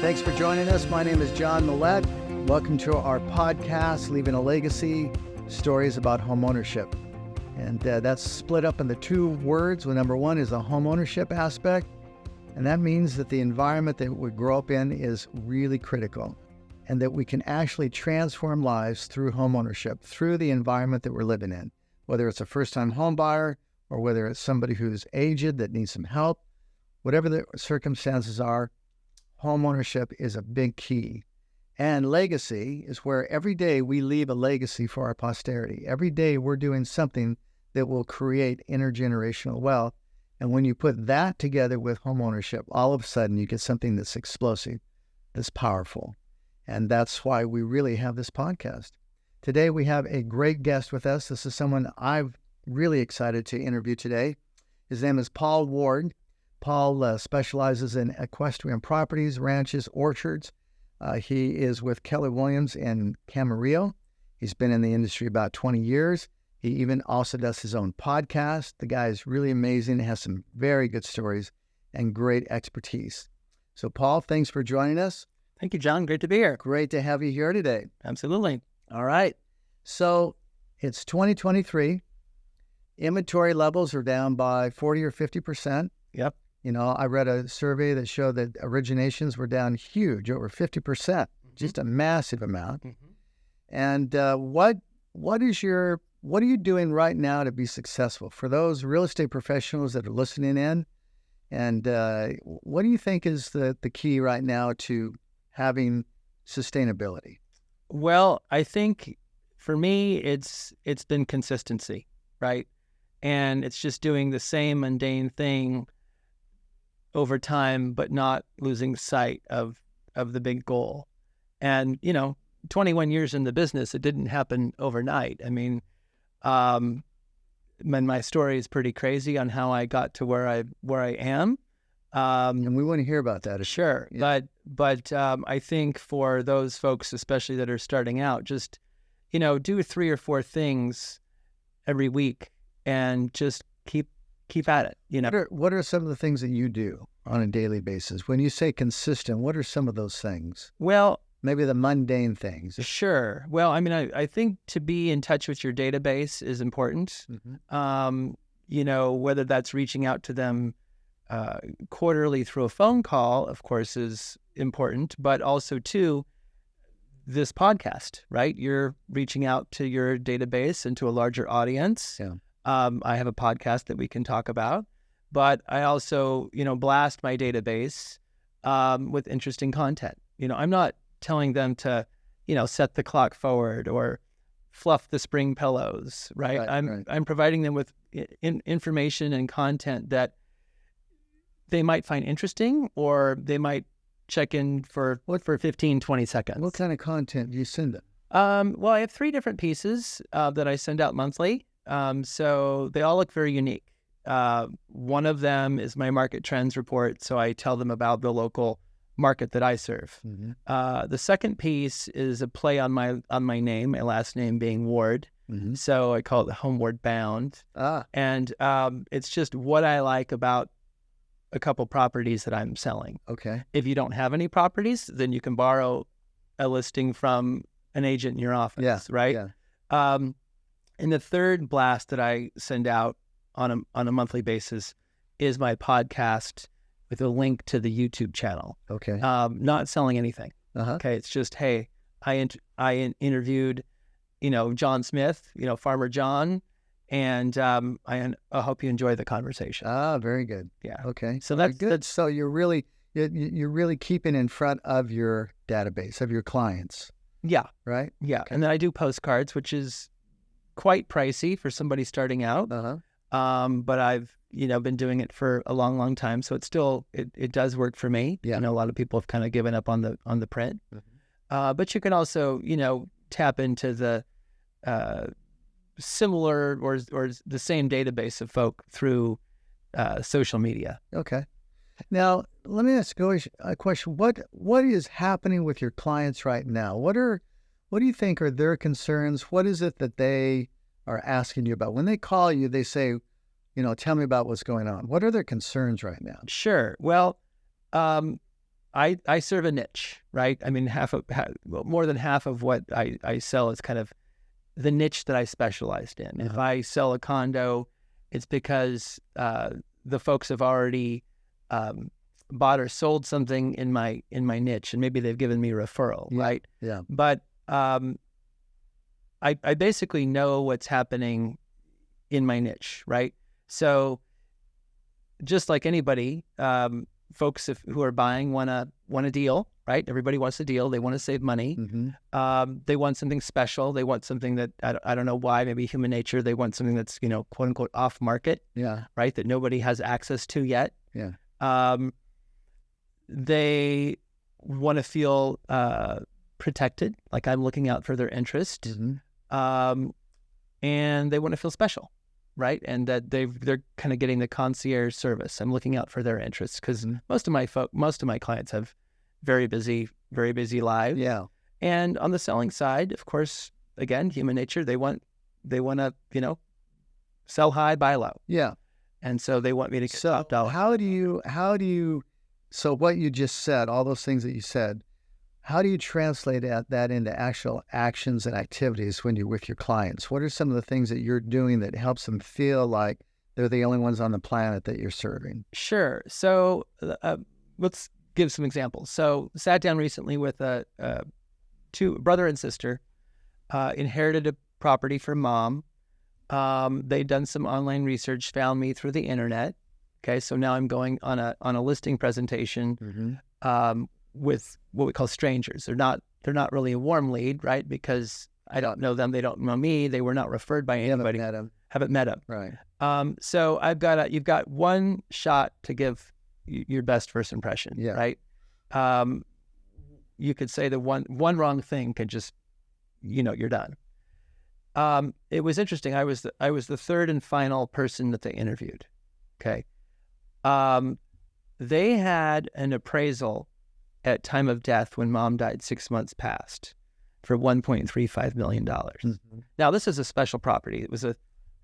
Thanks for joining us. My name is John Mallett. Welcome to our podcast, Leaving a Legacy, Stories about Homeownership. And that's split up into two words. Well, number one is a homeownership aspect, and that means that the environment that we grow up in is really critical, and that we can actually transform lives through homeownership, through the environment that we're living in, whether it's a first-time home buyer or whether it's somebody who's aged that needs some help. Whatever the circumstances are, homeownership is a big key. And legacy is where every day we leave a legacy for our posterity. Every day we're doing something that will create intergenerational wealth. And when you put that together with homeownership, all of a sudden you get something that's explosive, that's powerful. And that's why we really have this podcast. Today we have a great guest with us. This is someone I'm really excited to interview today. His name is Paul Ward. Paul specializes in equestrian properties, ranches, orchards. He is with Keller Williams in Camarillo. He's been in the industry about 20 years. He even also does his own podcast. The guy is really amazing, has some very good stories and great expertise. So, Paul, thanks for joining us. Thank you, John. Great to be here. Great to have you here today. Absolutely. All right. So, it's 2023. Inventory levels are down by 40 or 50%. Yep. You know, I read a survey that showed that originations were down huge, over 50%, just a massive amount. And what are you doing right now to be successful for those real estate professionals that are listening in? And what do you think is the key right now to having sustainability? Well, I think for me, it's been consistency, right? And it's just doing the same mundane thing over time, but not losing sight of the big goal. And, 21 years in the business, it didn't happen overnight. I mean, my story is pretty crazy on how I got to where I am. And we want to hear about that. Sure. Yeah. But I think for those folks, especially that are starting out, just, do 3 or 4 things every week and just keep at it. What are some of the things that you do on a daily basis? When you say consistent, what are some of those things? Well, maybe the mundane things. Sure. Well, I mean, I think to be in touch with your database is important. Whether that's reaching out to them quarterly through a phone call, of course, is important, but also too, this podcast, right? You're reaching out to your database and to a larger audience. Yeah. I have a podcast that we can talk about, but I also, blast my database with interesting content. I'm not telling them to, set the clock forward or fluff the spring pillows, right? I'm providing them with information and content that they might find interesting, or they might check in for 15, 20 seconds. What kind of content do you send them? Well, I have 3 different pieces that I send out monthly. So they all look very unique. One of them is my market trends report. So I tell them about the local market that I serve. The second piece is a play on my name, my last name being Ward. So I call it the Homeward Bound. And it's just what I like about a couple properties that I'm selling. Okay. If you don't have any properties, then you can borrow a listing from an agent in your office, right? Yeah. And the third blast that I send out on a monthly basis is my podcast with a link to the YouTube channel. Okay. Not selling anything. Okay. It's just, hey, I interviewed, John Smith, Farmer John, and I hope you enjoy the conversation. Very good. Yeah. Okay. So that's good. So you're really keeping in front of your database, of your clients. Yeah. Right? Yeah. Okay. And then I do postcards, which is quite pricey for somebody starting out. But I've, been doing it for a long, long time. So it does work for me. Yeah. A lot of people have kind of given up on the print. But you can also, tap into the similar or the same database of folk through social media. Okay. Now, let me ask you a question. What is happening with your clients right now? What do you think are their concerns? What is it that they are asking you about? When they call you, they say, tell me about what's going on. What are their concerns right now? Sure. Well, I serve a niche, right? I mean, more than half of what I sell is kind of the niche that I specialized in. If I sell a condo, it's because the folks have already bought or sold something in my niche, and maybe they've given me a referral, right? Yeah. But I basically know what's happening in my niche, right? So just like anybody, folks who are buying want a deal, right? Everybody wants a deal. They want to save money. They want something special. They want something that I don't know why, maybe human nature. They want something that's, quote unquote off market, right? That nobody has access to yet. They want to feel protected, like I'm looking out for their interest, and they want to feel special, right? And that they're kind of getting the concierge service. I'm looking out for their interests because most of my clients have very busy lives. Yeah. And on the selling side, of course, again, human nature. They want to sell high, buy low. Yeah. And so they want me to get top dollar. How do you? So what you just said, all those things that you said, how do you translate that into actual actions and activities when you're with your clients? What are some of the things that you're doing that helps them feel like they're the only ones on the planet that you're serving? Sure. So let's give some examples. So sat down recently with two brother and sister, inherited a property from mom. They'd done some online research, found me through the internet. Okay, so now I'm going on a listing presentation with what we call strangers. They're not really a warm lead, right? Because I don't know them, they don't know me, they were not referred by anybody. Haven't met them. Right. So you've got one shot to give your best first impression, right? You could say the one wrong thing could just, you're done. It was interesting. I was the third and final person that they interviewed. Okay. They had an appraisal at time of death when mom died 6 months past for $1.35 million. Now, this is a special property. It was a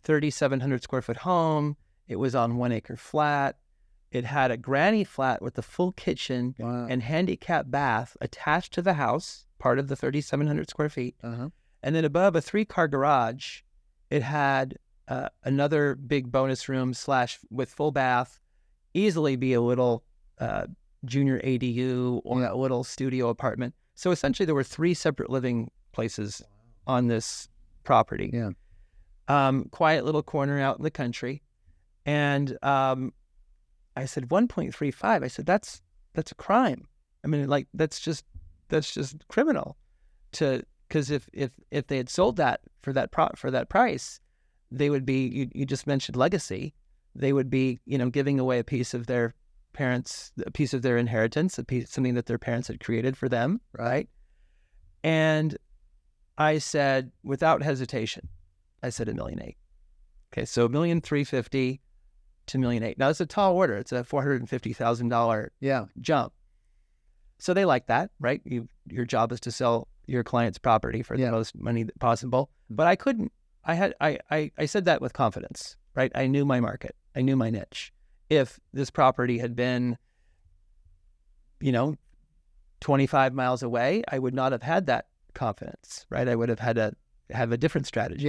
3,700 square foot home. It was on 1 acre flat. It had a granny flat with a full kitchen and handicap bath attached to the house, part of the 3,700 square feet. And then above a 3-car garage, it had another big bonus room / with full bath, easily be a little junior ADU or a little studio apartment. So essentially there were 3 separate living places on this property. Quiet little corner out in the country. And I said, 1.35. I said, that's a crime. I mean, like, that's just criminal because if they had sold that for that price, they would be, you just mentioned legacy. They would be, giving away a piece of their parents, a piece of their inheritance, something that their parents had created for them, right? And I said, without hesitation, I said $1.8 million. Okay, so $1.35 million to $1.8 million. Now it's a tall order. It's a $450,000 jump. So they like that, right? Your job is to sell your client's property for the most money possible. But I couldn't. I said that with confidence, right? I knew my market. I knew my niche. If this property had been, 25 miles away, I would not have had that confidence, right? I would have had to have a different strategy.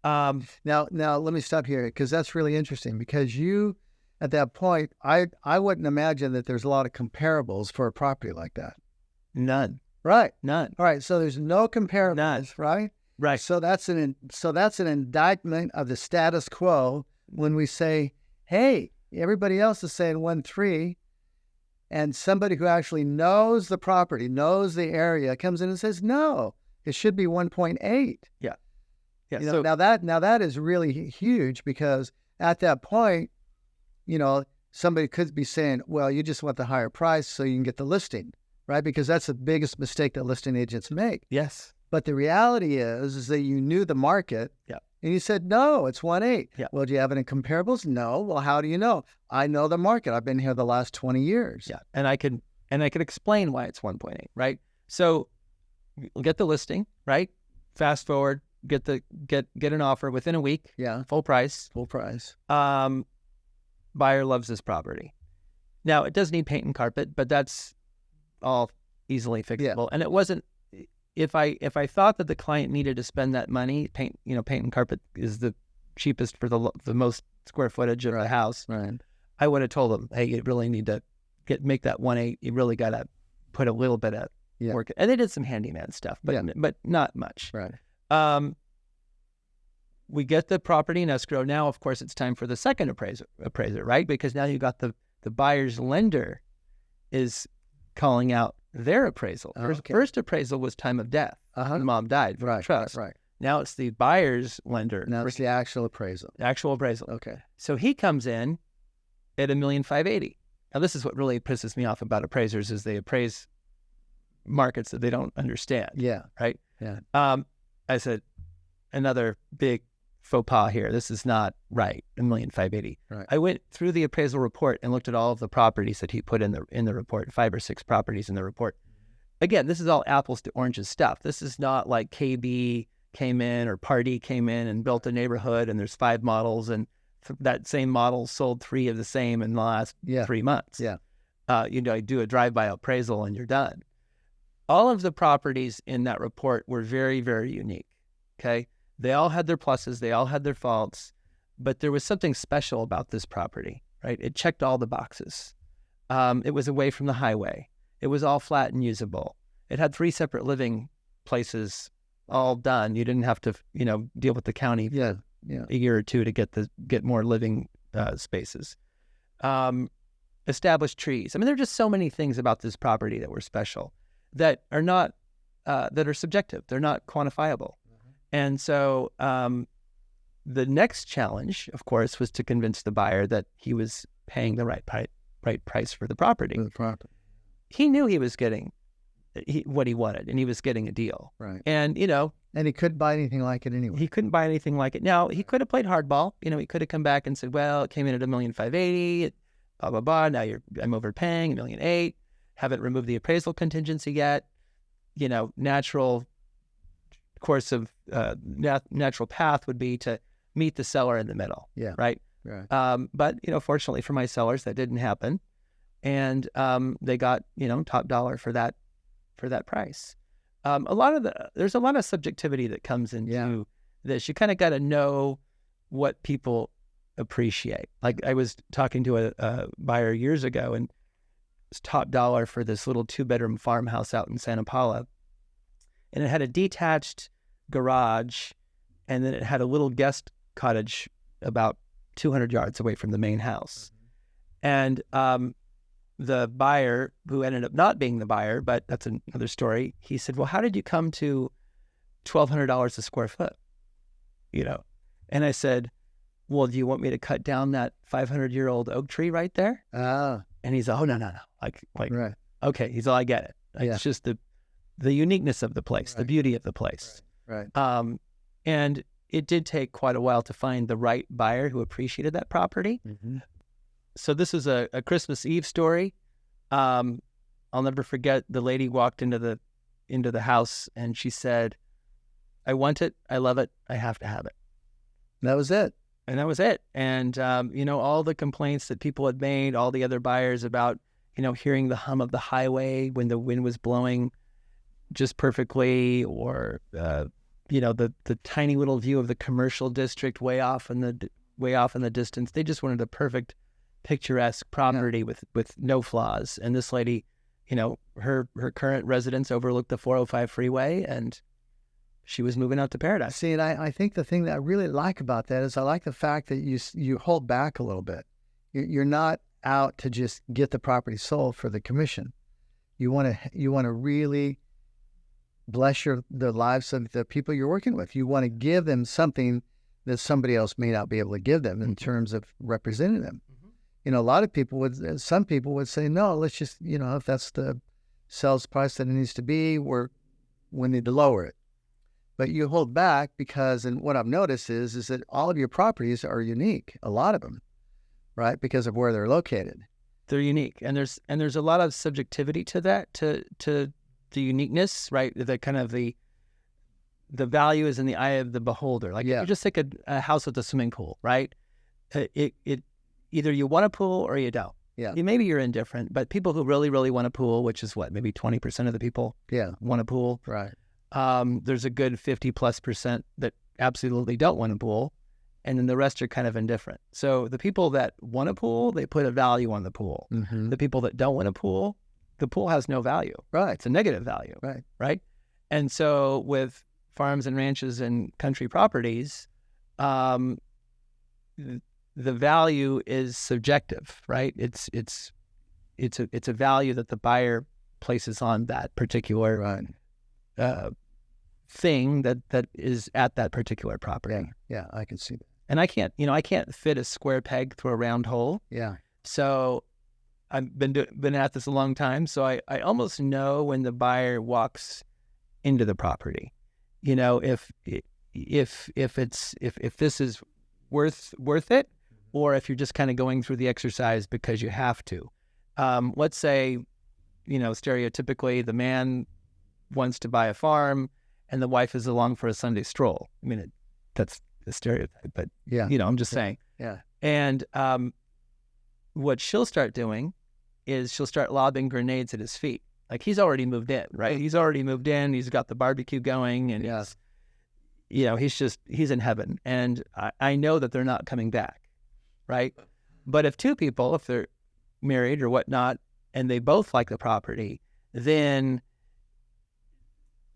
Now let me stop here because that's really interesting because you, at that point, I wouldn't imagine that there's a lot of comparables for a property like that. None. Right. None. All right. So there's no comparables. None. Right. Right. So that's an indictment of the status quo when we say, hey, everybody else is saying 1.3, and somebody who actually knows the property, knows the area, comes in and says, no, it should be 1.8. Yeah. So now that is really huge because at that point, somebody could be saying, well, you just want the higher price so you can get the listing, right? Because that's the biggest mistake that listing agents make. Yes. But the reality is that you knew the market. And you said, no, it's 1.8. Well, do you have any comparables? No. Well, how do you know? I know the market. I've been here the last 20 years. And I could explain why it's 1.8, right? So we'll get the listing, right? Fast forward, get an offer within a week. Full price. Buyer loves this property. Now, it does need paint and carpet, but that's all easily fixable. And it wasn't, if I thought that the client needed to spend that money, paint and carpet is the cheapest for the most square footage of the house. Right. I would have told them, hey, you really need to make that 1.8. You really got to put a little bit of work. And they did some handyman stuff, but not much. Right. We get the property in escrow. Now, of course, it's time for the second appraiser, right? Because now you got the buyer's lender is calling out their appraisal. First appraisal was time of death. The mom died from trust. Right. Now it's the buyer's lender. Now it's the actual appraisal. Okay. So he comes in at $1,580,000. Now this is what really pisses me off about appraisers is they appraise markets that they don't understand. Yeah. Right. Yeah. I said, another big faux pas here. This is not right. $1,580,000. Right. I went through the appraisal report and looked at all of the properties that he put in the report, 5 or 6 properties in the report. Again, this is all apples to oranges stuff. This is not like KB came in or Party came in and built a neighborhood and there's 5 models and that same model sold 3 of the same in the last 3 months. Yeah. I do a drive-by appraisal and you're done. All of the properties in that report were very, very unique. Okay. They all had their pluses, they all had their faults, but there was something special about this property, right? It checked all the boxes. It was away from the highway. It was all flat and usable. It had 3 separate living places all done. You didn't have to, deal with the county for a year or 2 to get more living spaces. Established trees. I mean, there are just so many things about this property that were special that are not, that are subjective. They're not quantifiable. And so the next challenge, of course, was to convince the buyer that he was paying the right price for the property. He knew he was getting what he wanted, and he was getting a deal. Right. And, and he couldn't buy anything like it anyway. He couldn't buy anything like it. Now, he could have played hardball. He could have come back and said, well, it came in at $1,580,000, blah, blah, blah. Now I'm overpaying $1,800,000. Haven't removed the appraisal contingency yet. Natural course of natural path would be to meet the seller in the middle. Yeah. Right. But fortunately for my sellers, that didn't happen, and they got top dollar for that price. There's a lot of subjectivity that comes into this. You kind of got to know what people appreciate. Like I was talking to a buyer years ago, and it was top dollar for this little 2-bedroom farmhouse out in Santa Paula, and it had a detached garage, and then it had a little guest cottage about 200 yards away from the main house. And the buyer, who ended up not being the buyer, but that's another story, he said, well, how did you come to $1,200 a square foot? And I said, well, do you want me to cut down that 500-year-old oak tree right there? And he's, oh, no. Like, right. Okay. He's all, I get it. It's just the uniqueness of the place, the beauty of the place. Right. And it did take quite a while to find the right buyer who appreciated that property. Mm-hmm. So this is a Christmas Eve story. I'll never forget, the lady walked into the house and she said, I want it. I love it. I have to have it. That was it. And that was it. And, all the complaints that people had made, all the other buyers about, hearing the hum of the highway when the wind was blowing just perfectly, or, the tiny little view of the commercial district way off in the distance. They just wanted a perfect, picturesque property with no flaws. And this lady, her current residence overlooked the 405 freeway, and she was moving out to paradise. See, and I think the thing that I really like about that is I like the fact that you hold back a little bit. You're not out to just get the property sold for the commission. You want to really bless the lives of the people you're working with. You want to give them something that somebody else may not be able to give them in terms of representing them. Mm-hmm. A lot of some people would say, no, let's just, if that's the sales price that it needs to be, we need to lower it. But you hold back because, and what I've noticed is that all of your properties are unique, a lot of them, right? Because of where they're located. They're unique. And there's a lot of subjectivity to that, to the uniqueness, right? The kind of the value is in the eye of the beholder. Like if you just take a house with a swimming pool, right? It either you want a pool or you don't. Yeah. Maybe you're indifferent, but people who really, really want a pool, which is what, maybe 20% of the people want a pool. Right. There's a good 50+% that absolutely don't want a pool. And then the rest are kind of indifferent. So the people that want a pool, they put a value on the pool. Mm-hmm. The people that don't want a pool, the pool has no value. Right. It's a negative value. Right. And so with farms and ranches and country properties, the value is subjective, right? It's a value that the buyer places on that particular thing that is at that particular property. Yeah, I can see that. And I can't fit a square peg through a round hole. Yeah. So I've been at this a long time. So I almost know when the buyer walks into the property, if this is worth it, or if you're just kind of going through the exercise because you have to. Let's say, stereotypically the man wants to buy a farm and the wife is along for a Sunday stroll. I mean, that's the stereotype, but I'm just saying. Yeah. And what she'll start doing is she'll start lobbing grenades at his feet. Like, he's already moved in, right? He's already moved in. He's got the barbecue going, and he's in heaven. And I know that they're not coming back, right? But if two people, if they're married or whatnot, and they both like the property, then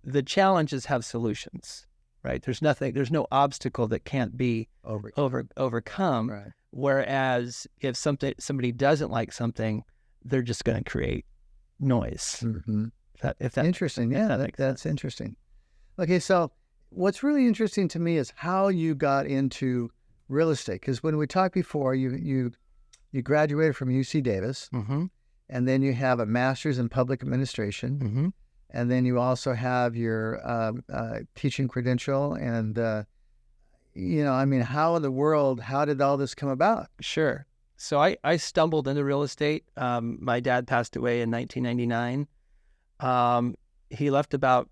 the challenges have solutions, right? There's no obstacle that can't be overcome. Right. Whereas if somebody doesn't like something, they're just going to create noise. Mm-hmm. If that interesting. Yeah, that's interesting. Okay, so what's really interesting to me is how you got into real estate. Because when we talked before, you graduated from UC Davis, mm-hmm. and then you have a master's in public administration, mm-hmm. and then you also have your teaching credential. And how in the world? How did all this come about? Sure. So I stumbled into real estate. My dad passed away in 1999. He left about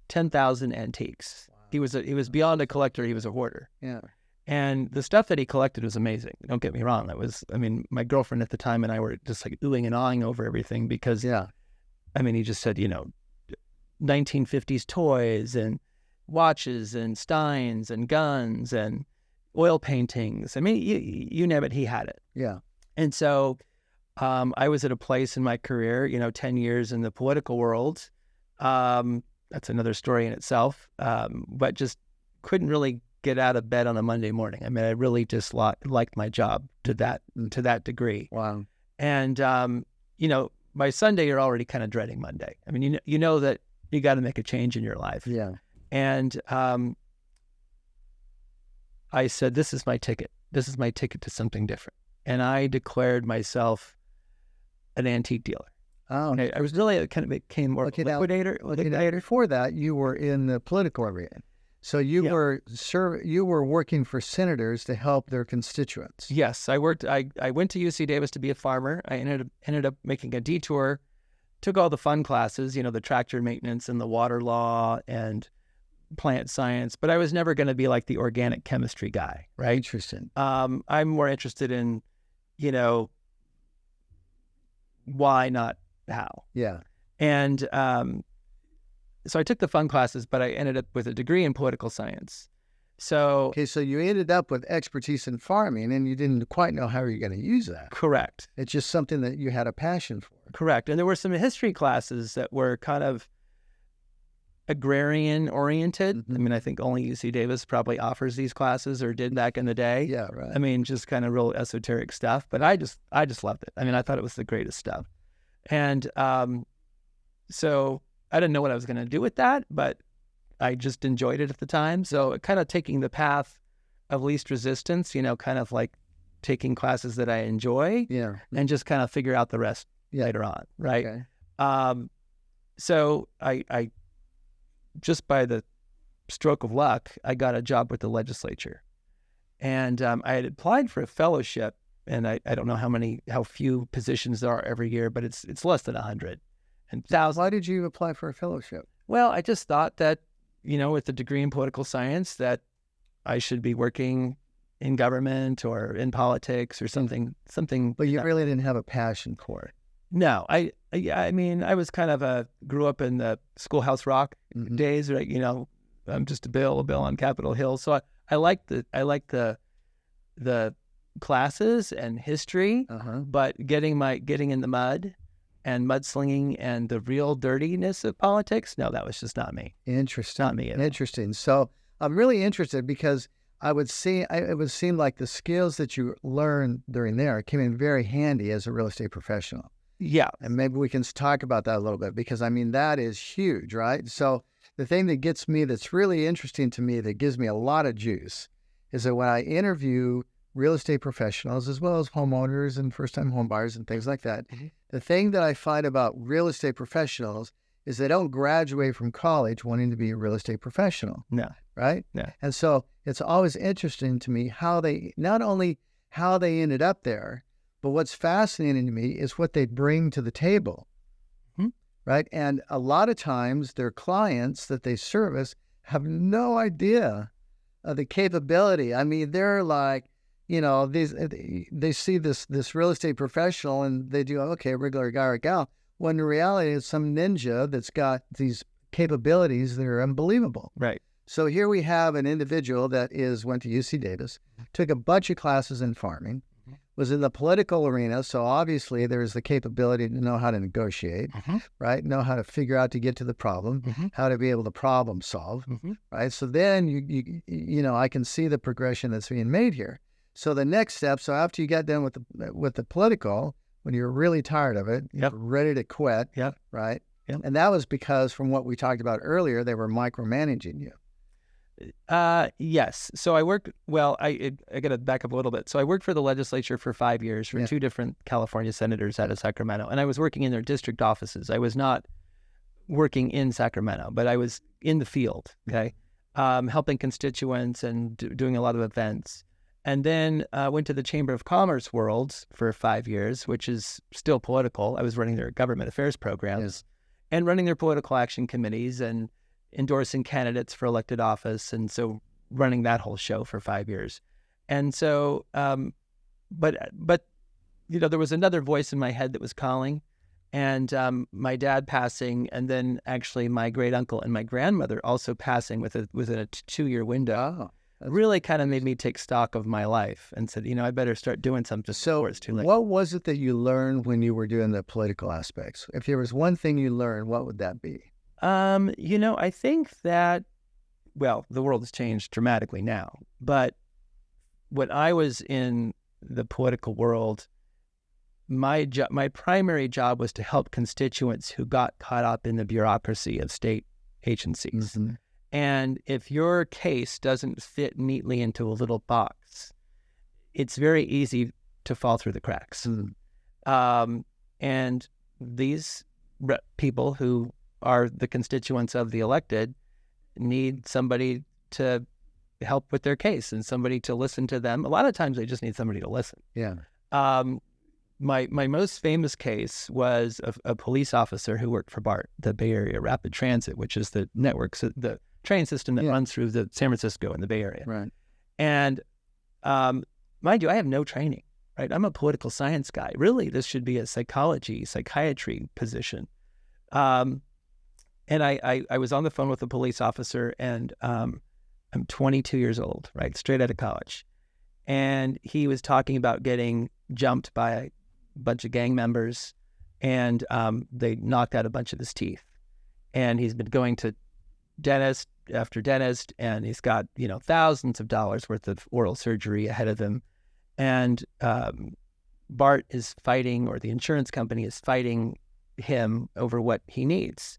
10,000 antiques. Wow. He was beyond a collector. He was a hoarder. Yeah. And the stuff that he collected was amazing. Don't get me wrong. My girlfriend at the time and I were just like oohing and awing over everything because, he just said, 1950s toys and watches and steins and guns and oil paintings. I mean, you name it, he had it. Yeah. And so I was at a place in my career, 10 years in the political world. That's another story in itself, but just couldn't really get out of bed on a Monday morning. I mean, I really just liked my job to that degree. Wow. And, by Sunday, you're already kind of dreading Monday. I mean, you know that you got to make a change in your life. Yeah. And I said, this is my ticket. This is my ticket to something different. And I declared myself an antique dealer. Oh, and I was really kind of became more liquidator. Now, before that, you were in the political arena. So you were working for senators to help their constituents. Yes, I worked. I went to UC Davis to be a farmer. I ended up making a detour, took all the fun classes, the tractor maintenance and the water law and plant science, but I was never going to be like the organic chemistry guy, right? Interesting. I'm more interested in, why, not how. Yeah. And so I took the fun classes, but I ended up with a degree in political science. So you ended up with expertise in farming, and you didn't quite know how you're going to use that. Correct. It's just something that you had a passion for. Correct. And there were some history classes that were kind of agrarian oriented. Mm-hmm. I mean, I think only UC Davis probably offers these classes or did back in the day. Yeah, right. I mean, just kind of real esoteric stuff, but I just loved it. I mean, I thought it was the greatest stuff. And so I didn't know what I was going to do with that, but I just enjoyed it at the time. So kind of taking the path of least resistance, kind of like taking classes that I enjoy and just kind of figure out the rest later on. Right. Okay. So I just by the stroke of luck, I got a job with the legislature, and I had applied for a fellowship, and I don't know how few positions there are every year, but it's less than 100 and thousands. Why did you apply for a fellowship? Well, I just thought that, with the degree in political science, that I should be working in government or in politics or something. But you really didn't have a passion for it. No, I mean, I was kind of grew up in the Schoolhouse Rock days, right? I'm just a bill on Capitol Hill. So I like the classes and history, but getting in the mud and mudslinging and the real dirtiness of politics, no, that was just not me. Interesting. Not me at all. Interesting. So I'm really interested because it would seem like the skills that you learned during there came in very handy as a real estate professional. Yeah. And maybe we can talk about that a little bit because, I mean, that is huge, right? So the thing that gets me, that's really interesting to me, that gives me a lot of juice, is that when I interview real estate professionals as well as homeowners and first-time home buyers and things like that, the thing that I find about real estate professionals is they don't graduate from college wanting to be a real estate professional. No. Right? No. And so it's always interesting to me not only how they ended up there, but what's fascinating to me is what they bring to the table, right? And a lot of times their clients that they service have no idea of the capability. I mean, they're like, they see this real estate professional and they do, okay, regular guy or gal, when in reality it's some ninja that's got these capabilities that are unbelievable. Right. So here we have an individual that went to UC Davis, took a bunch of classes in farming, was in the political arena, so obviously there's the capability to know how to negotiate, right? Know how to figure out to get to the problem, how to be able to problem solve, right? So then I can see the progression that's being made here. So the next step, so after you got done with the political, when you're really tired of it, you're ready to quit, right? Yep. And that was because, from what we talked about earlier, they were micromanaging you. Yes. So I worked, I got to back up a little bit. So I worked for the legislature for 5 years for two different California senators out of Sacramento. And I was working in their district offices. I was not working in Sacramento, but I was in the field, okay, helping constituents and doing a lot of events. And then went to the Chamber of Commerce world for 5 years, which is still political. I was running their government affairs programs and running their political action committees and endorsing candidates for elected office, and so running that whole show for 5 years. And so, but there was another voice in my head that was calling, and my dad passing, and then actually my great uncle and my grandmother also passing within a 2-year window. Really kind of made me take stock of my life and said, I better start doing something before it's too late. What was it that you learned when you were doing the political aspects? If there was one thing you learned, what would that be? I think that, the world has changed dramatically now, but when I was in the political world, my primary job was to help constituents who got caught up in the bureaucracy of state agencies. And if your case doesn't fit neatly into a little box, it's very easy to fall through the cracks. And these people who are the constituents of the elected need somebody to help with their case and somebody to listen to them. A lot of times they just need somebody to listen. Yeah. My most famous case was a police officer who worked for BART, the Bay Area Rapid Transit, which is the the train system that runs through the San Francisco and the Bay Area. Right. And mind you, I have no training, right? I'm a political science guy. Really, this should be a psychiatry position. And I was on the phone with a police officer, and I'm 22 years old, right? Straight out of college. And he was talking about getting jumped by a bunch of gang members, and they knocked out a bunch of his teeth. And he's been going to dentist after dentist, and he's got, thousands of dollars worth of oral surgery ahead of him. And BART is fighting, or the insurance company is fighting him over what he needs.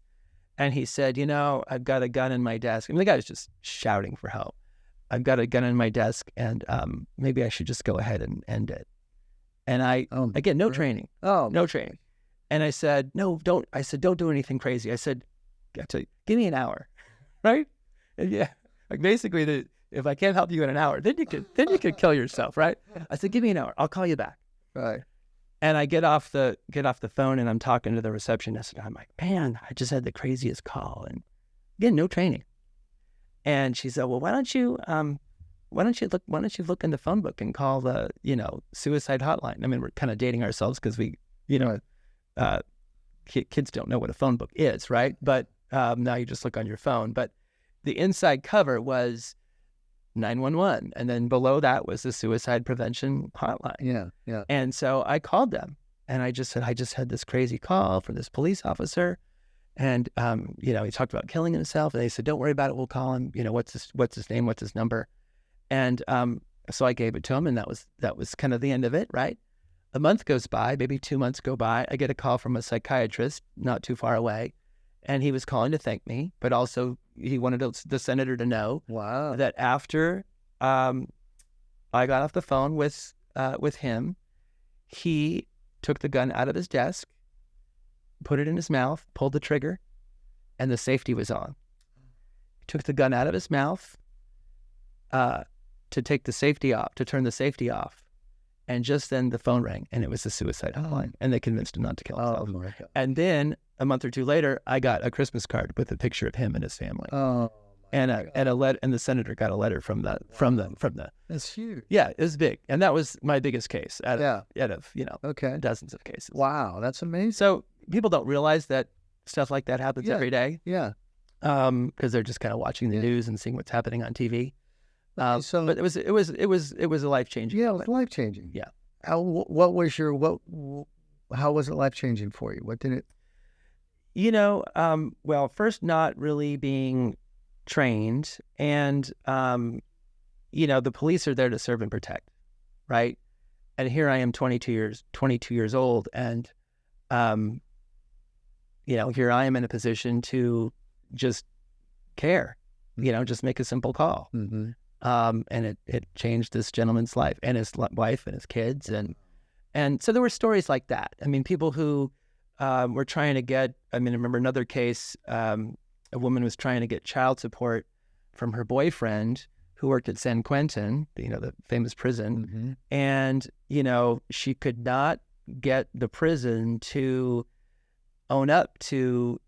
And he said, I've got a gun in my desk. I mean, the guy was just shouting for help. I've got a gun in my desk, and maybe I should just go ahead and end it. And again, no training. No training. And I said, no, don't. I said, don't do anything crazy. I said, give me an hour, right? And basically, if I can't help you in an hour, then you could kill yourself, right? I said, give me an hour. I'll call you back. Right. And I get off the phone, and I'm talking to the receptionist, and I'm like, man, I just had the craziest call, and again, no training. And she said, well, why don't you why don't you look in the phone book and call the, suicide hotline? I mean, we're kind of dating ourselves because we, kids don't know what a phone book is, right? But now you just look on your phone. But the inside cover was 911, and then below that was the suicide prevention hotline. Yeah. And so I called them, and I just said, I just had this crazy call from this police officer, and he talked about killing himself, and they said, don't worry about it, we'll call him. What's his name? What's his number? And so I gave it to him, and that was kind of the end of it, right? A month goes by, maybe 2 months go by. I get a call from a psychiatrist not too far away, and he was calling to thank me, but also he wanted the senator to know that after I got off the phone with him, he took the gun out of his desk, put it in his mouth, pulled the trigger, and the safety was on. He took the gun out of his mouth to take the safety off, to turn the safety off. And just then the phone rang, and it was the suicide hotline, and they convinced him not to kill himself. Oh, my God. And then a month or two later, I got a Christmas card with a picture of him and his family. Oh, and the senator got a letter from the. That's huge. Yeah, it was big, and that was my biggest case out of Okay. dozens of cases. Wow, that's amazing. So people don't realize that stuff like that happens every day. Yeah. Because they're just kind of watching the news and seeing what's happening on TV. But it was a life changing. Yeah, it was life changing. Yeah. How was it life changing for you? What did it? Well, first, not really being trained, and the police are there to serve and protect, right? And here I am, 22 years old, and here I am in a position to just care, just make a simple call. Mm-hmm. And it changed this gentleman's life and his wife and his kids. And so there were stories like that. I mean, people who were trying to get, I remember another case, a woman was trying to get child support from her boyfriend who worked at San Quentin, the famous prison. Mm-hmm. And, she could not get the prison to own up to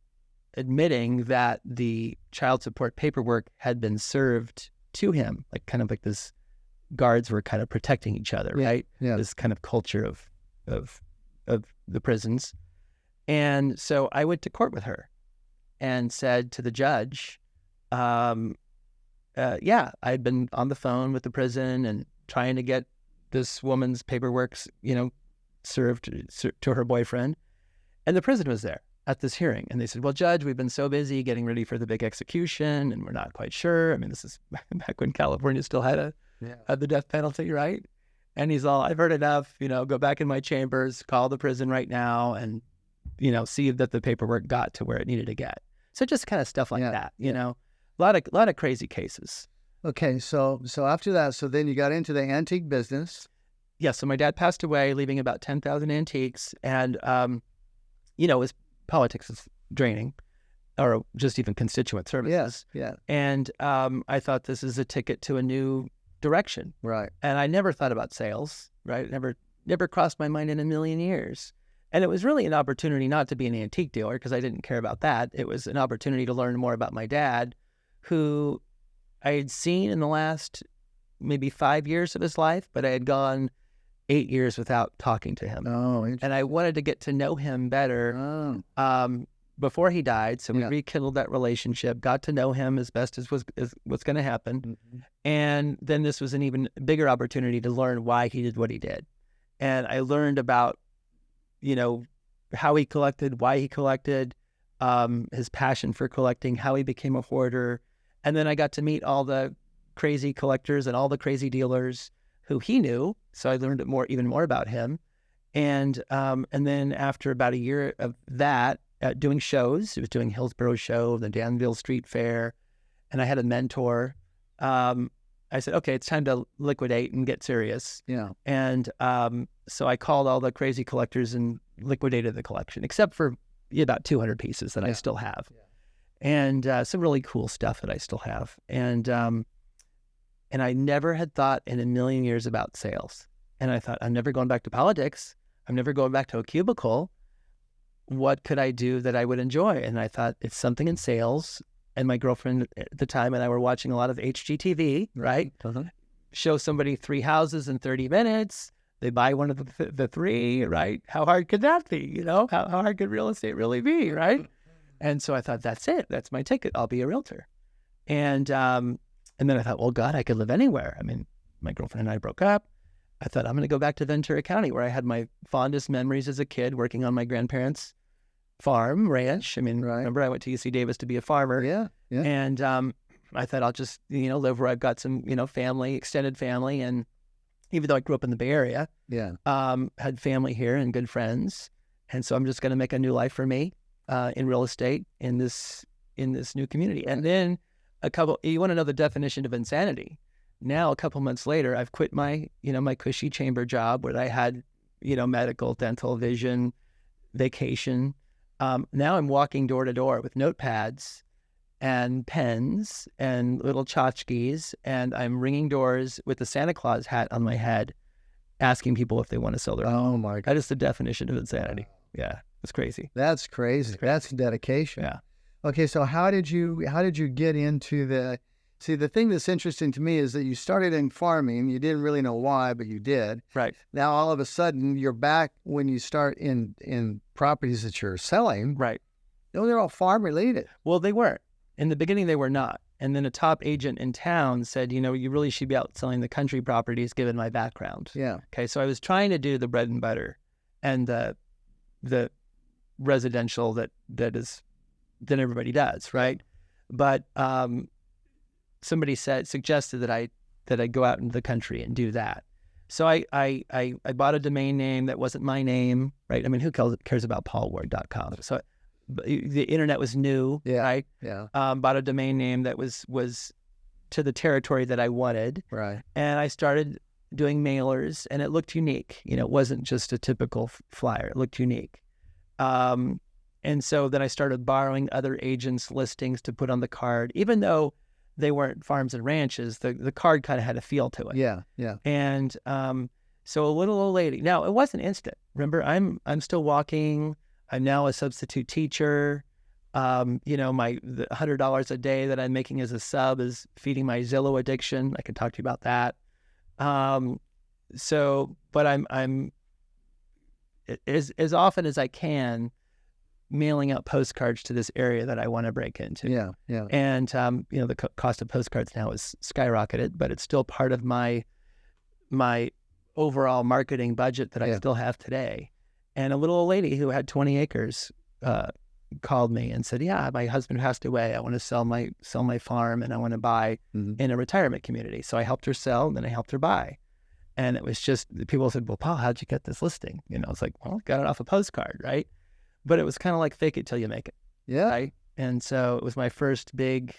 admitting that the child support paperwork had been served to him, like this guards were kind of protecting each other, right? Yeah. This kind of culture of the prisons. And so I went to court with her and said to the judge, I'd been on the phone with the prison and trying to get this woman's paperwork, served to her boyfriend. And the prison was there at this hearing. And they said, well, Judge, we've been so busy getting ready for the big execution, and we're not quite sure. This is back when California still had the death penalty, right? And he's all, I've heard enough, go back in my chambers, call the prison right now, and, see that the paperwork got to where it needed to get. So just kind of stuff like that, a lot of crazy cases. Okay. So after that, so then you got into the antique business. Yeah. So my dad passed away, leaving about 10,000 antiques, and, his politics is draining, or just even constituent services. Yeah. And I thought this is a ticket to a new direction. Right. And I never thought about sales, right? Never crossed my mind in a million years. And it was really an opportunity not to be an antique dealer, because I didn't care about that. It was an opportunity to learn more about my dad, who I had seen in the last maybe 5 years of his life, but I had gone 8 years without talking to him. Oh, and I wanted to get to know him better before he died. So we rekindled that relationship, got to know him as best as what's going to happen. Mm-hmm. And then this was an even bigger opportunity to learn why he did what he did. And I learned about, how he collected, why he collected, his passion for collecting, how he became a hoarder. And then I got to meet all the crazy collectors and all the crazy dealers who he knew. So I learned even more about him. And then after about a year of that, doing shows, it was doing Hillsborough Show, the Danville Street Fair, and I had a mentor. I said, okay, it's time to liquidate and get serious. Yeah. And so I called all the crazy collectors and liquidated the collection, except for about 200 pieces that I still have. Yeah. And some really cool stuff that I still have. And I never had thought in a million years about sales. And I thought, I'm never going back to politics. I'm never going back to a cubicle. What could I do that I would enjoy? And I thought, it's something in sales. And my girlfriend at the time and I were watching a lot of HGTV, right? Uh-huh. show somebody 3 houses in 30 minutes. They buy one of the 3, right? How hard could that be? You know, how hard could real estate really be, right? And so I thought, that's it. That's my ticket. I'll be a realtor. And then I thought, well, God, I could live anywhere. I mean, my girlfriend and I broke up. I thought, I'm going to go back to Ventura County, where I had my fondest memories as a kid working on my grandparents' farm, ranch. I mean, remember, I went to UC Davis to be a farmer. Yeah. And I thought, I'll just, live where I've got some, family, extended family. And even though I grew up in the Bay Area, had family here and good friends. And so I'm just going to make a new life for me in real estate in this new community. And then you want to know the definition of insanity. Now, a couple months later, I've quit my cushy chamber job where I had, medical, dental, vision, vacation. Now I'm walking door to door with notepads and pens and little tchotchkes, and I'm ringing doors with the Santa Claus hat on my head, asking people if they want to sell their home. Oh my God. That is the definition of insanity. Yeah, it's crazy. That's crazy. That's dedication. Yeah. Okay, so how did you get into the thing that's interesting to me is that you started in farming. You didn't really know why, but you did. Right. Now all of a sudden you're back when you start in properties that you're selling. Right. No, they're all farm related. Well, they weren't. In the beginning, they were not. And then a top agent in town said, you really should be out selling the country properties given my background. Yeah. Okay, so I was trying to do the bread and butter and the residential that everybody does, right? But somebody suggested that I go out into the country and do that. So I bought a domain name that wasn't my name, right? I mean, who cares about paulward.com? So the internet was new, right? Yeah. Bought a domain name that was to the territory that I wanted. Right. And I started doing mailers, and it looked unique. It wasn't just a typical flyer. It looked unique. And so then I started borrowing other agents' listings to put on the card, even though they weren't farms and ranches. The card kind of had a feel to it. Yeah. And so a little old lady. Now, it wasn't instant. Remember, I'm still walking. I'm now a substitute teacher. The $100 a day that I'm making as a sub is feeding my Zillow addiction. I could talk to you about that. But I'm as often as I can mailing out postcards to this area that I want to break into. Yeah. And the cost of postcards now is skyrocketed, but it's still part of my overall marketing budget that I still have today. And a little old lady who had 20 acres called me and said, "Yeah, my husband passed away. I want to sell my farm, and I want to buy in a retirement community." So I helped her sell, and then I helped her buy. And it was just, people said, "Well, Paul, how'd you get this listing?" It's like, well, got it off a postcard, right? But it was kind of like fake it till you make it. Yeah. Right? And so it was my first big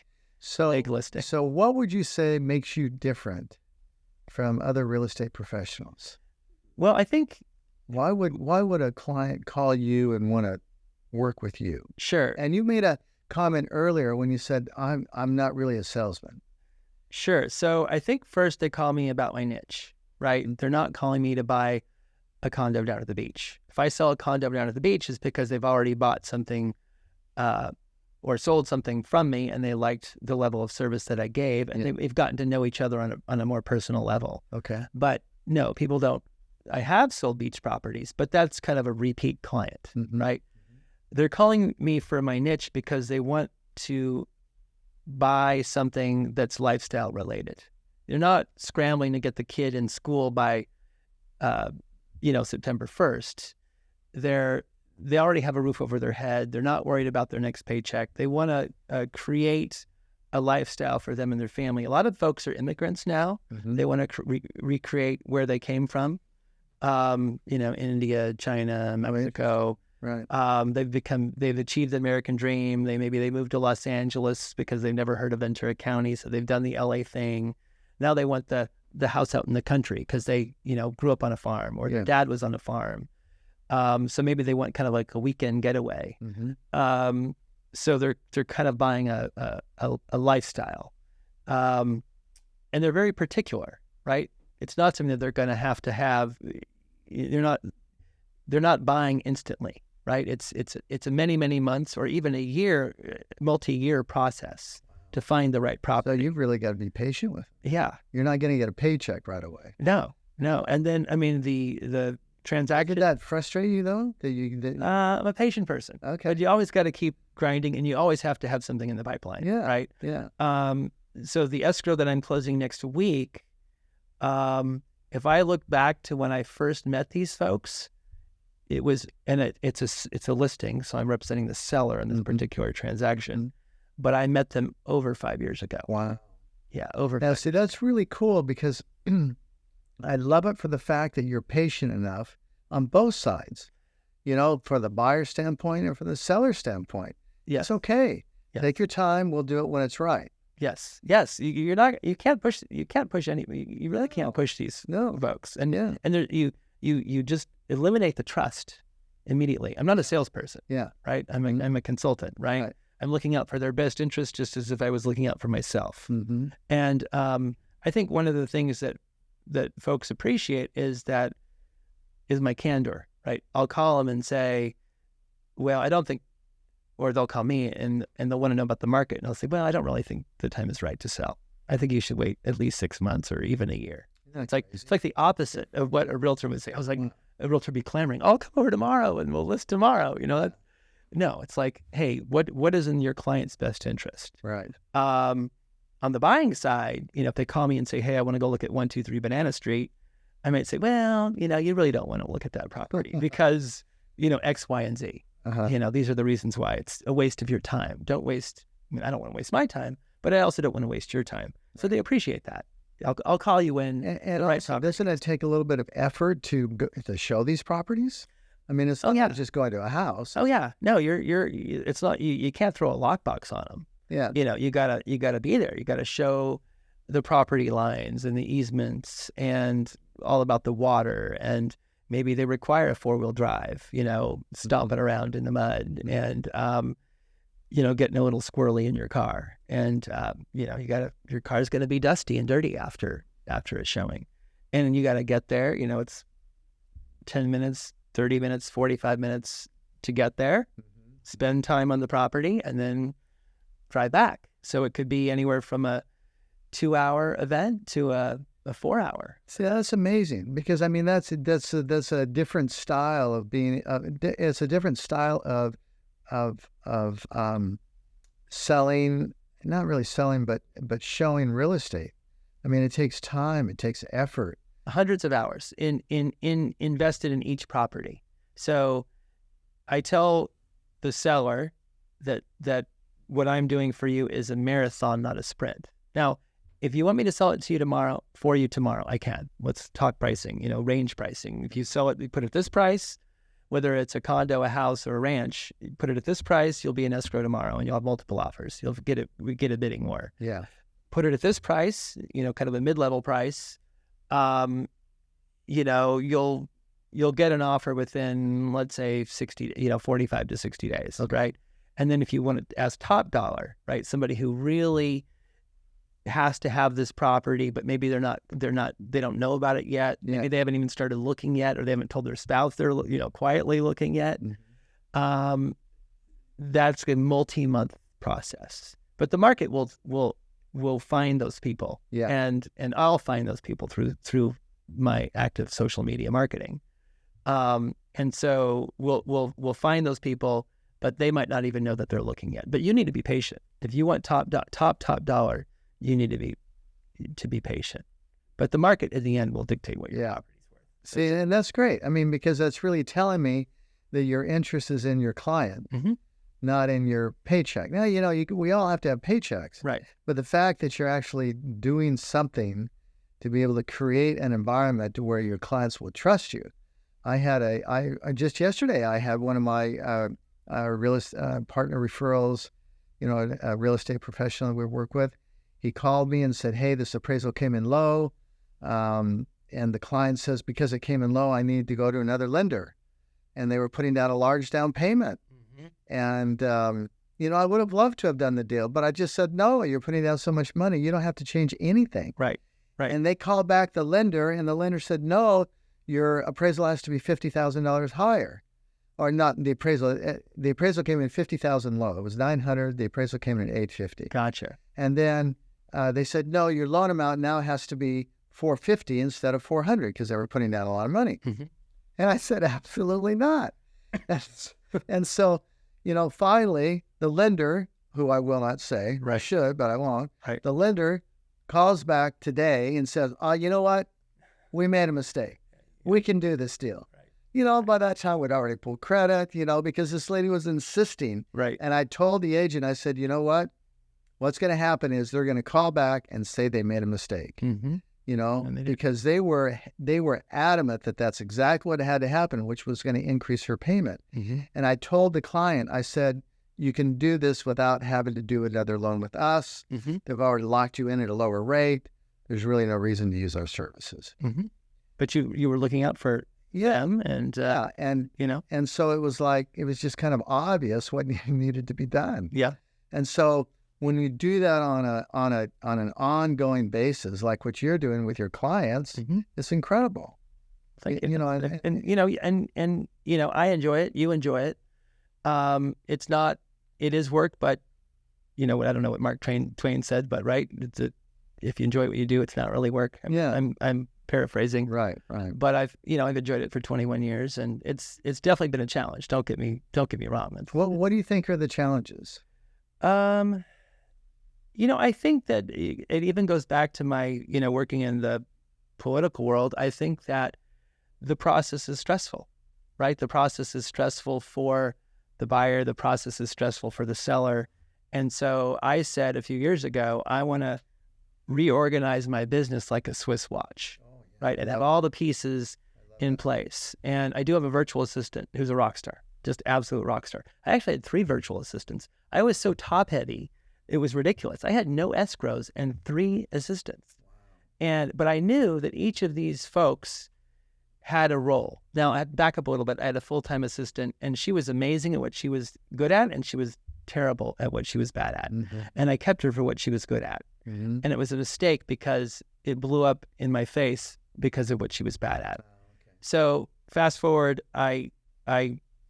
listing. So what would you say makes you different from other real estate professionals? Well, I think... Why would a client call you and want to work with you? Sure. And you made a comment earlier when you said, I'm not really a salesman. Sure. So I think first they call me about my niche, right? They're not calling me to buy a condo down at the beach. If I sell a condo down at the beach, it's because they've already bought something or sold something from me, and they liked the level of service that I gave, and they've gotten to know each other on a more personal level. Okay. But no, people don't. I have sold beach properties, but that's kind of a repeat client, right? They're calling me for my niche because they want to buy something that's lifestyle related. They're not scrambling to get the kid in school by, September 1st. They already have a roof over their head. They're not worried about their next paycheck. They want to create a lifestyle for them and their family. A lot of folks are immigrants now. They want to recreate where they came from. India, China, Mexico. Right. They've achieved the American dream. They moved to Los Angeles because they've never heard of Ventura County, so they've done the LA thing. Now they want the house out in the country because they, grew up on a farm, or their dad was on a farm. So maybe they want kind of like a weekend getaway. So they're kind of buying a lifestyle. And they're very particular, right? It's not something that they're going to have. They're not buying instantly, right? It's a many months or even a year, multi-year process to find the right So property. you've really got to be patient with it. Yeah. You're not going to get a paycheck right away. No. And then, I mean, the transaction. Did that frustrate you though? I'm a patient person. Okay. But you always got to keep grinding, and you always have to have something in the pipeline. Yeah. Right. Yeah. So the escrow that I'm closing next week, if I look back to when I first met these folks, it was, and it's a listing, so I'm representing the seller in this particular transaction, but I met them over 5 years ago. Wow. Yeah, over. Now, see, that's really cool because I love it for the fact that you're patient enough on both sides, for the buyer standpoint and for the seller standpoint. Yes. It's okay. Yes. Take your time. We'll do it when it's right. Yes. You can't push any. You really can't push these folks. And Yeah. and there, you just eliminate the trust immediately. I'm not a salesperson. Yeah. Right. I'm a consultant. Right. I'm looking out for their best interest, just as if I was looking out for myself. Mm-hmm. And I think one of the things that folks appreciate is my candor. Right. I'll call them and say, well, I don't think. Or they'll call me and they'll want to know about the market. And I'll say, well, I don't really think the time is right to sell. I think you should wait at least 6 months or even a year. It's like the opposite of what a realtor would say. I was like, a realtor would be clamoring, I'll come over tomorrow and we'll list tomorrow. No, it's like, hey, what is in your client's best interest? Right. On the buying side, if they call me and say, hey, I want to go look at 123 Banana Street, I might say, well, you really don't want to look at that property because, X, Y, and Z. Uh-huh. These are the reasons why it's a waste of your time. I don't want to waste my time, but I also don't want to waste your time. So they appreciate that. I'll call you when. And also, doesn't it take a little bit of effort to show these properties? I mean, it's not just going to a house. Oh yeah, no, it's not. You can't throw a lockbox on them. Yeah. You gotta be there. You gotta show the property lines and the easements and all about the water, and maybe they require a 4-wheel drive, stomping around in the mud and, getting a little squirrely in your car. And, your car's going to be dusty and dirty after it's showing. And you got to get there, it's 10 minutes, 30 minutes, 45 minutes to get there, spend time on the property, and then drive back. So it could be anywhere from a 2-hour event to a 4-hour. See, that's amazing because I mean that's a different style of being. It's a different style of selling, not really selling, but showing real estate. I mean, it takes time, it takes effort, hundreds of hours in invested in each property. So I tell the seller that what I'm doing for you is a marathon, not a sprint. Now, if you want me to sell it to you tomorrow, I can. Let's talk pricing, range pricing. If you sell it, we put it at this price, whether it's a condo, a house, or a ranch, you put it at this price, you'll be in escrow tomorrow and you'll have multiple offers. We get a bidding war. Yeah. Put it at this price, kind of a mid-level price, you'll get an offer within, let's say 45 to 60 days, okay. Right? And then if you want to ask top dollar, right? Somebody who really has to have this property, but maybe they don't know about it yet. Yeah. Maybe they haven't even started looking yet, or they haven't told their spouse they're, quietly looking yet. Mm-hmm. That's a multi-month process, but the market will find those people. Yeah. And I'll find those people through my active social media marketing. And so we'll find those people, but they might not even know that they're looking yet. But you need to be patient. If you want top dollar, you need to be patient. But the market in the end will dictate what your property's worth. See, and that's great. I mean, because that's really telling me that your interest is in your client, not in your paycheck. Now, we all have to have paychecks. Right. But the fact that you're actually doing something to be able to create an environment to where your clients will trust you. Just yesterday, I had one of my real estate partner referrals, a real estate professional we work with. He called me and said, hey, this appraisal came in low. And the client says, because it came in low, I need to go to another lender. And they were putting down a large down payment. Mm-hmm. And, I would have loved to have done the deal, but I just said, no, you're putting down so much money. You don't have to change anything. Right. And they called back the lender, and the lender said, no, your appraisal has to be $50,000 higher. or not the appraisal. The appraisal came in 50,000 low. It was 900. The appraisal came in at 850. Gotcha. And then they said, no, your loan amount now has to be 450 instead of 400 because they were putting down a lot of money. Mm-hmm. And I said, absolutely not. And so, finally, the lender, who I will not say, I should, but I won't. Right. The lender calls back today and says, oh, you know what? We made a mistake. We can do this deal. Right. By that time, we'd already pulled credit, because this lady was insisting. Right. And I told the agent, I said, you know what? What's going to happen is they're going to call back and say they made a mistake. Mm-hmm. Because they were adamant that that's exactly what had to happen, which was going to increase her payment. Mm-hmm. And I told the client, I said, you can do this without having to do another loan with us. Mm-hmm. They've already locked you in at a lower rate. There's really no reason to use our services. Mm-hmm. But you were looking out for them, and and so it was just kind of obvious what needed to be done. Yeah. And so when you do that on an ongoing basis, like what you're doing with your clients, mm-hmm. it's incredible. Thank you. I enjoy it. You enjoy it. It is work, but I don't know what Mark Twain said, but right, if you enjoy what you do, it's not really work. I'm paraphrasing. Right. But I've enjoyed it for 21 years, and it's definitely been a challenge. Don't get me wrong. What do you think are the challenges? I think that it even goes back to my, working in the political world. I think that the process is stressful, right? The process is stressful for the buyer. The process is stressful for the seller. And so I said a few years ago, I want to reorganize my business like a Swiss watch, right? And have all the pieces in place. And I do have a virtual assistant who's a rock star, just absolute rock star. I actually had 3 virtual assistants. I was so top heavy. It was ridiculous. I had no escrows and 3 assistants. But I knew that each of these folks had a role. Now, I back up a little bit. I had a full-time assistant, and she was amazing at what she was good at, and she was terrible at what she was bad at. Mm-hmm. And I kept her for what she was good at. Mm-hmm. And it was a mistake because it blew up in my face because of what she was bad at. Okay. So fast forward, I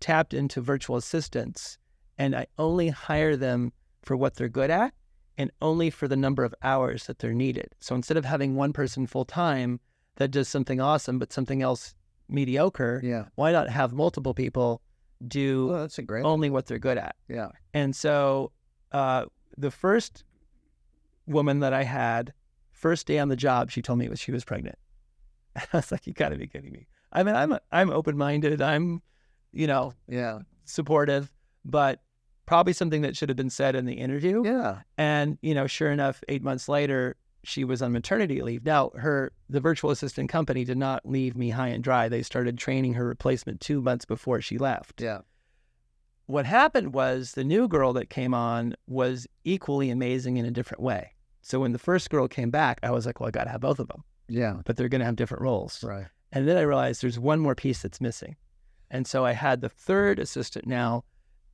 tapped into virtual assistants, and I only hire them for what they're good at and only for the number of hours that they're needed. So instead of having one person full-time that does something awesome but something else mediocre, why not have multiple people do that's a great only what they're good at? Yeah. And so the first woman that I had, first day on the job, she told me she was pregnant. I was like, you gotta be kidding me. I mean, I'm open-minded. I'm, supportive, but probably something that should have been said in the interview. Yeah. And, sure enough, 8 months later, she was on maternity leave. Now, the virtual assistant company did not leave me high and dry. They started training her replacement 2 months before she left. Yeah. What happened was the new girl that came on was equally amazing in a different way. So when the first girl came back, I was like, well, I got to have both of them. Yeah. But they're going to have different roles. Right. And then I realized there's one more piece that's missing. And so I had the third assistant now.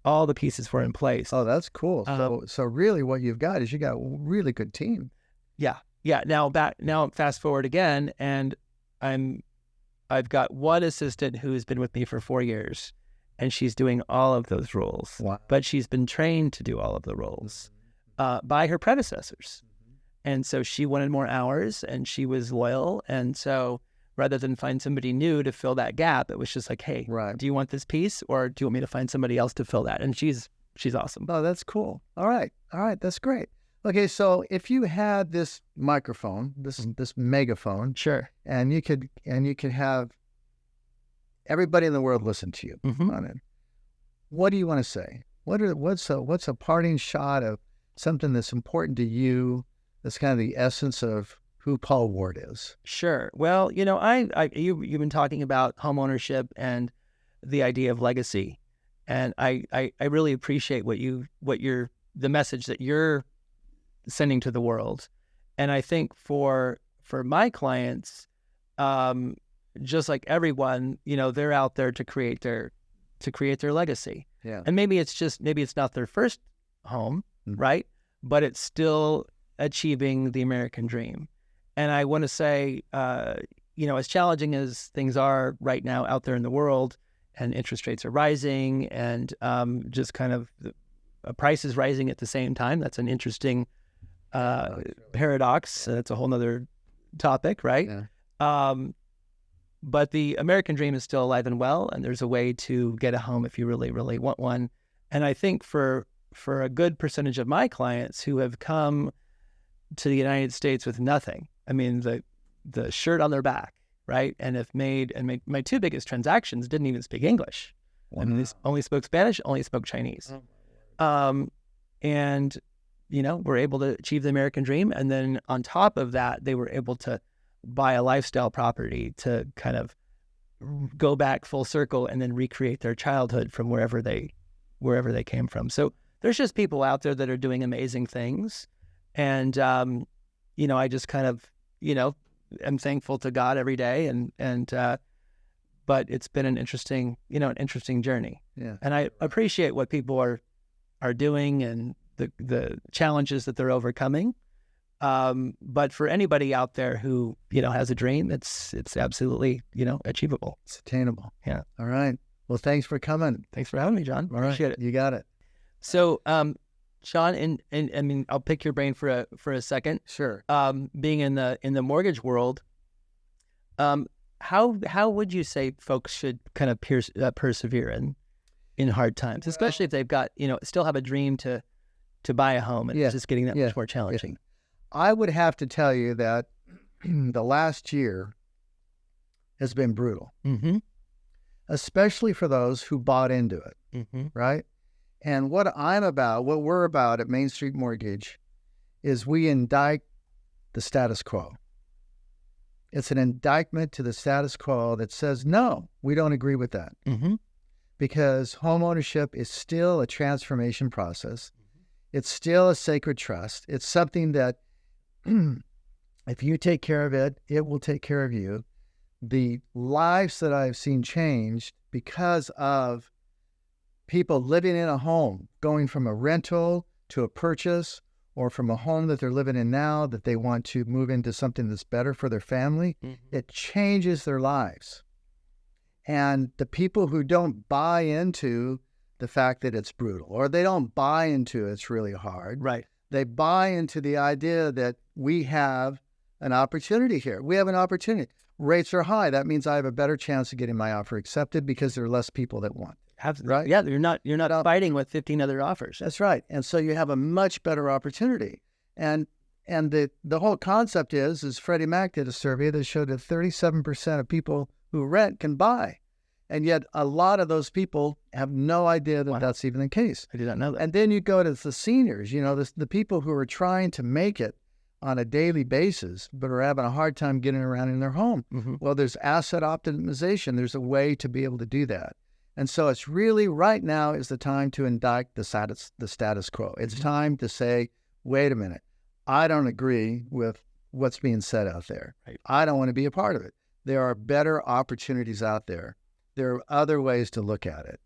All the pieces were in place. Oh, that's cool. So really what you've got is you got a really good team. Yeah. Now fast forward again, and I've got one assistant who's been with me for 4 years, and she's doing all of those roles. Wow. But she's been trained to do all of the roles by her predecessors. And so she wanted more hours, and she was loyal. And so rather than find somebody new to fill that gap, it was just like, hey, do you want this piece, or do you want me to find somebody else to fill that? And she's awesome. Oh, that's cool. All right. That's great. Okay, so if you had this microphone, this megaphone, sure, and you could have everybody in the world listen to you on it, what do you want to say? What's a parting shot of something that's important to you? That's kind of the essence of who Paul Ward is. Sure. Well, you've been talking about homeownership and the idea of legacy, and I really appreciate the message that you're sending to the world. And I think for my clients, just like everyone, they're out there to create their legacy. Yeah. And maybe it's not their first home, right? But it's still achieving the American dream. And I want to say, as challenging as things are right now out there in the world, and interest rates are rising, and just kind of the price is rising at the same time. That's an interesting paradox. That's a whole nother topic, right? Yeah. But the American dream is still alive and well, and there's a way to get a home if you really, really want one. And I think for a good percentage of my clients who have come to the United States with nothing, I mean, the shirt on their back, right? And have made my two biggest transactions didn't even speak English. Wow. I mean, they only spoke Spanish, only spoke Chinese. And, were able to achieve the American dream. And then on top of that, they were able to buy a lifestyle property to kind of go back full circle and then recreate their childhood from wherever they came from. So there's just people out there that are doing amazing things. And, I just kind of, am thankful to God every day. But it's been an interesting journey. Yeah. And I appreciate what people are doing and the challenges that they're overcoming. But for anybody out there who, has a dream, it's absolutely, achievable. It's attainable. Yeah. All right. Well, thanks for coming. Thanks for having me, John. All right. Appreciate it. You got it. So, Sean, and I mean, I'll pick your brain for a second. Sure. Being in the mortgage world, how would you say folks should kind of persevere in hard times, especially if they've got, still have a dream to buy a home, and it's just getting that much more challenging? I would have to tell you that the last year has been brutal, especially for those who bought into it, right? And what we're about at Mainstreet Mortgage is we indict the status quo. It's an indictment to the status quo that says, no, we don't agree with that. Because homeownership is still a transformation process. It's still a sacred trust. It's something that if you take care of it, it will take care of you. The lives that I've seen changed because of people living in a home, going from a rental to a purchase, or from a home that they're living in now that they want to move into something that's better for their family, it changes their lives. And the people who don't buy into the fact that it's brutal, or they don't buy into it's really hard, right? They buy into the idea that we have an opportunity here. We have an opportunity. Rates are high. That means I have a better chance of getting my offer accepted because there are less people that want. Right? Yeah, you're not fighting with 15 other offers. That's right. And so you have a much better opportunity. And the whole concept is Freddie Mac did a survey that showed that 37% of people who rent can buy. And yet a lot of those people have no idea that that's even the case. I did not know that. And then you go to the seniors, the people who are trying to make it on a daily basis, but are having a hard time getting around in their home. Well, there's asset optimization. There's a way to be able to do that. And so it's really right now is the time to indict the status quo. It's time to say, wait a minute, I don't agree with what's being said out there. Right. I don't want to be a part of it. There are better opportunities out there. There are other ways to look at it.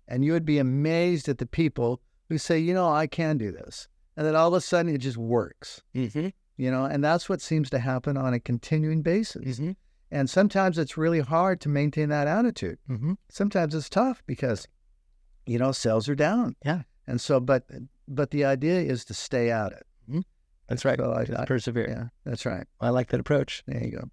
And you would be amazed at the people who say, I can do this. And then all of a sudden it just works. And that's what seems to happen on a continuing basis. And sometimes it's really hard to maintain that attitude. Sometimes it's tough because, sales are down. Yeah. And so, but the idea is to stay at it. That's right. So persevere. Yeah, that's right. I like that approach. There you go.